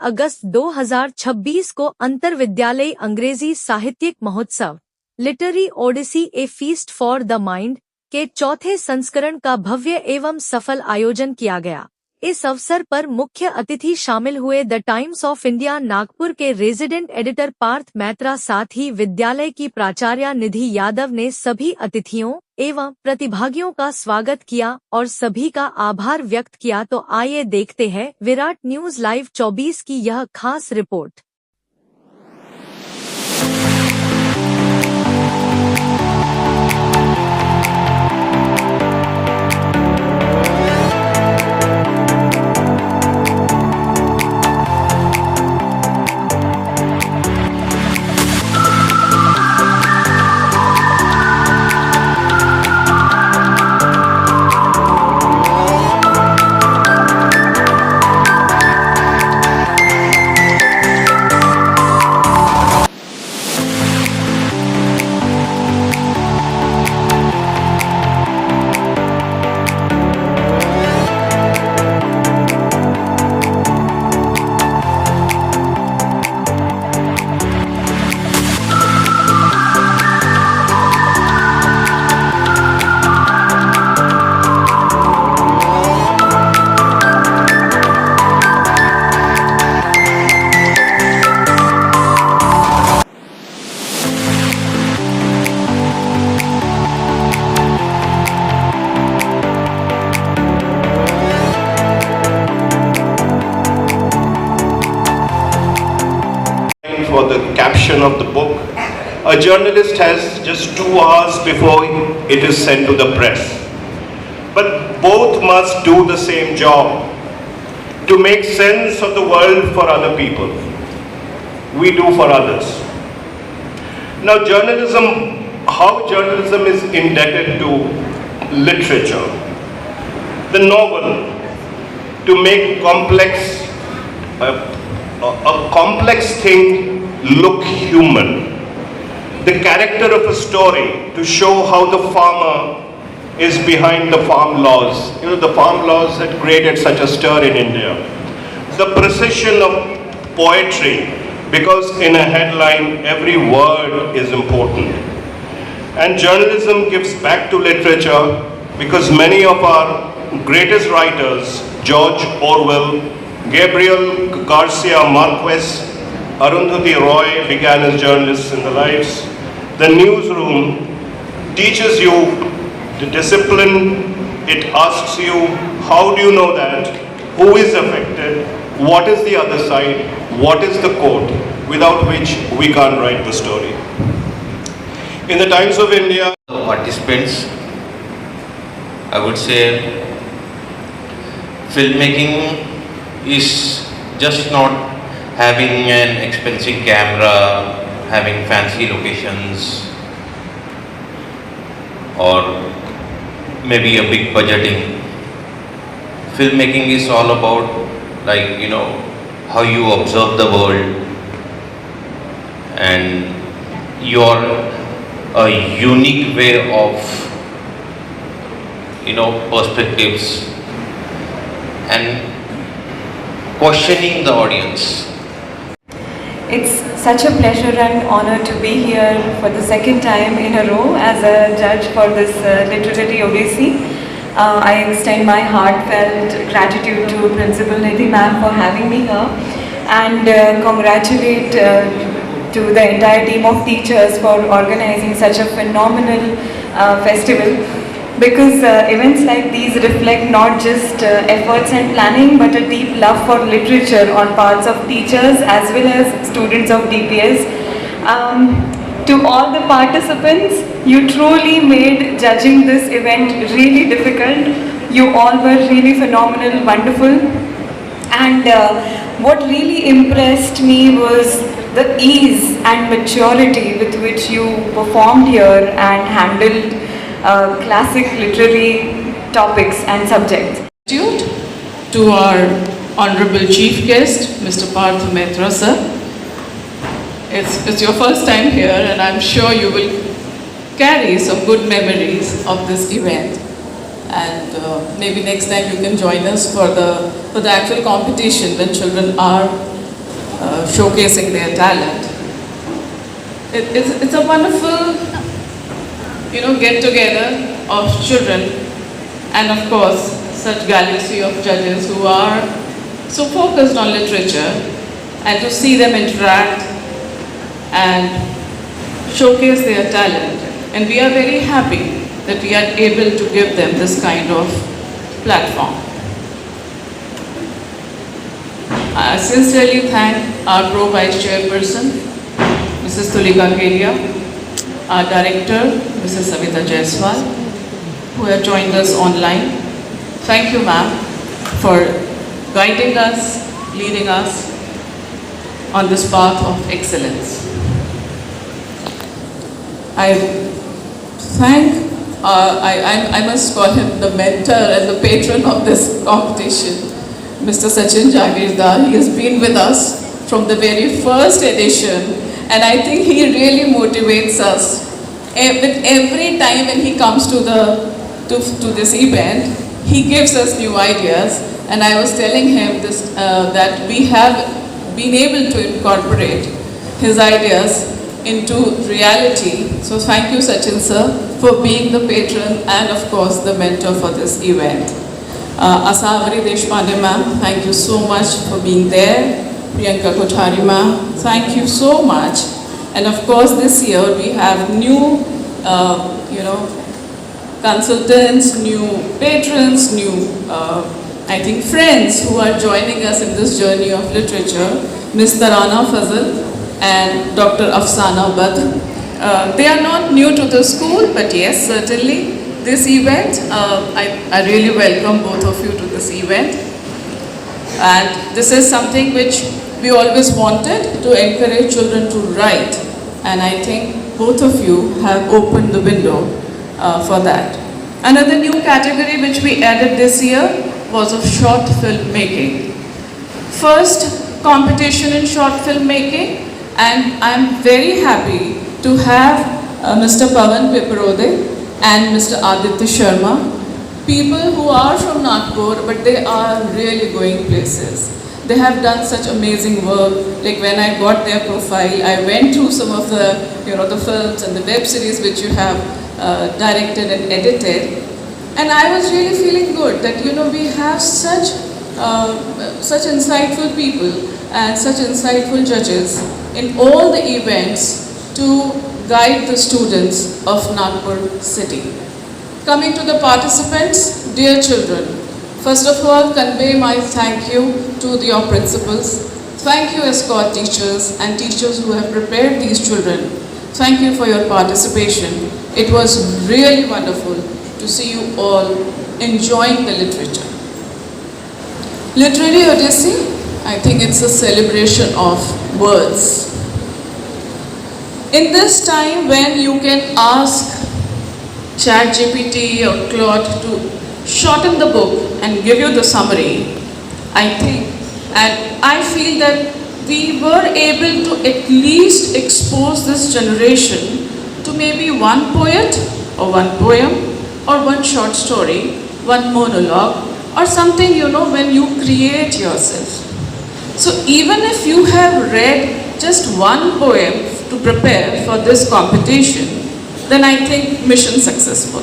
अगस्त 2026 को अंतरविद्यालयी अंग्रेजी साहित्यिक महोत्सव literary Odyssey a feast for the mind के चौथे संस्करण का भव्य एवं सफल आयोजन किया गया। इस अवसर पर मुख्य अतिथि शामिल हुए the times of India Nagpur के रेजिडेंट एडिटर पार्थ मैत्रा, साथ ही विद्यालय की प्राचार्या निधि यादव ने सभी अतिथियों एवं प्रतिभागियों का स्वागत किया और सभी का आभार व्यक्त किया। तो आइए देखते हैं विराट न्यूज लाइव 24 की यह खास report. For the caption of the book, a journalist has just 2 hours before it is sent to the press. But both must do the same job to make sense of the world for other people. We do for others. Now how journalism is indebted to literature. The novel, to make a complex thing look human. The character of a story to show how the farmer is behind the farm laws. The farm laws had created such a stir in India. The precision of poetry, because in a headline every word is important. And journalism gives back to literature because many of our greatest writers, George Orwell, Gabriel Garcia Marquez, Arundhati Roy, began as journalists in the lives. The newsroom teaches you the discipline. It asks you, how do you know that? Who is affected? What is the other side? What is the code? Without which we can't write the story. In the Times of India, participants, I would say filmmaking is just not having an expensive camera, having fancy locations, or maybe a big budgeting. Filmmaking is all about how you observe the world, and your a unique way of perspectives and questioning the audience. It's such a pleasure and honor to be here for the second time in a row as a judge for this literary odyssey. I extend my heartfelt gratitude to Principal Nidhi ma'am for having me here, and congratulate to the entire team of teachers for organizing such a phenomenal festival, because events like these reflect not just efforts and planning, but a deep love for literature on parts of teachers as well as students of DPS. To all the participants, you truly made judging this event really difficult. You all were really phenomenal, wonderful. And what really impressed me was the ease and maturity with which you performed here and handled classic literary topics and subjects. To our Honorable Chief Guest, Mr. Parth Mehta sir. It's your first time here, and I'm sure you will carry some good memories of this event. And maybe next time you can join us for the actual competition when children are showcasing their talent. It's a wonderful, get together of children, and of course, such galaxy of judges who are so focused on literature, and to see them interact and showcase their talent. And we are very happy that we are able to give them this kind of platform. I sincerely thank our Pro Vice Chairperson, Mrs. Tulika Kedia, our Director, Mrs. Savita Jaiswal, who have joined us online. Thank you, ma'am, for guiding us, leading us on this path of excellence. I thank, I must call him the mentor and the patron of this competition, Mr. Sachin Jagirdar. He has been with us from the very first edition, and I think he really motivates us. With every time when he comes to this event, he gives us new ideas, and I was telling him this, that we have been able to incorporate his ideas into reality. So thank you, Sachin sir, for being the patron and of course the mentor for this event. Asavari Deshpande ma'am, thank you so much for being there. Priyanka Kothari ma'am, thank you so much. And of course this year we have new, consultants, new patrons, new, I think friends who are joining us in this journey of literature, Ms. Tarana Fazal and Dr. Afsana Badr. They are not new to the school, but yes, certainly this event, I really welcome both of you to this event. And this is something which we always wanted, to encourage children to write. And I think both of you have opened the window for that. Another new category which we added this year was of short film making. First competition in short film making, and I'm very happy to have Mr. Pavan Piparode and Mr. Aditya Sharma, people who are from Nagpur, but they are really going places. They have done such amazing work. Like when I got their profile, I went through some of the, the films and the web series which you have directed and edited, and I was really feeling good that we have such insightful people and such insightful judges in all the events to guide the students of Nagpur city. Coming to the participants, dear children, first of all, convey my thank you to your principals. Thank you, escort teachers and teachers who have prepared these children. Thank you for your participation. It was really wonderful to see you all enjoying the literature. Literary Odyssey, I think it's a celebration of words. In this time when you can ask ChatGPT or Claude to shorten the book and give you the summary, I think, and I feel that we were able to at least expose this generation to maybe one poet or one poem or one short story, one monologue, or something, when you create yourself. So even if you have read just one poem to prepare for this competition, then I think mission successful.